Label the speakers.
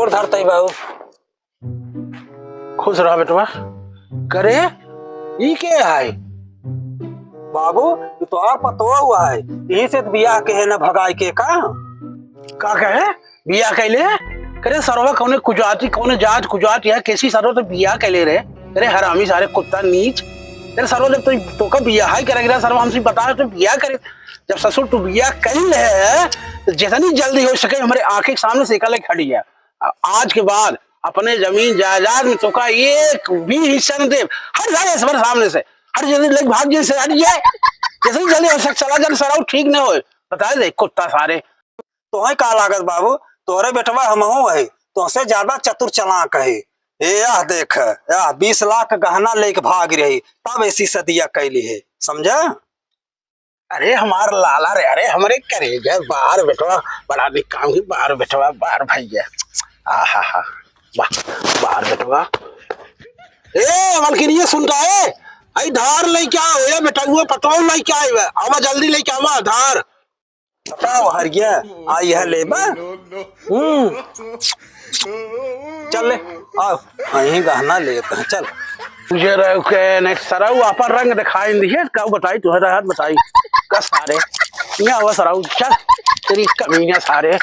Speaker 1: गोड़ धरते ही बाबू।
Speaker 2: खुश रहा बेटवा। करे ई के है
Speaker 1: बाबू तो और पतवा हुआ है, यही से बियाह के है ना भगाई के का
Speaker 2: कहे बिया कैले करे सरवा कौने कुजाती कौने जात कुजात या कैसी सरवा तो बिया कैले रे। अरे हरामी सारे कुत्ता नीच। तेरे सरवा जब तो का बिया हाई करेगा सरवा हमसे बता तो बिया करे। जब ससुर तू बिया कर ले तो जितनी जल्दी हो सके हमारे आंखें के सामने से निकल खड़ी है। आज के बाद अपने जमीन जायदाद में तो का एक भी हिस्सा न दे। हट जाए इस बार सामने से, हट जल्दी लेके भाग जाए से, हट जाए जैसे जल्दी हो सके चला जाए सराउ ठीक न हो। बता दे कुत्ता सारे
Speaker 1: तो है का लागत बाबू, तोरे बेटवा हमहू है तुमसे ज्यादा चतुर चालाक है। यह देख या 20 लाख गहना लेके भाग रही तब ऐसी सदिया कैली है, समझा।
Speaker 2: अरे हमार लाला रे, अरे हमारे करेगा बाहर बेटवा बड़ा भी काम ही बाहर बेटवा बाहर भैया। आहा हा बाहर बेटवा। ए मलकिनी सुनता है आई धार लेके आओ या बेटा हुआ पतो लेके आए आवा जल्दी लेके आवा धार।
Speaker 1: बताओ हरिया आई है ले चल ले आओ यही गहना लेते हैं चल।
Speaker 2: तुझे ने सराऊ आपन रंग दिखाई दिए का बताई तुहरा हाथ बताई का सारे यहाँ हुआ सराऊ चल तेरी कमीना सारे।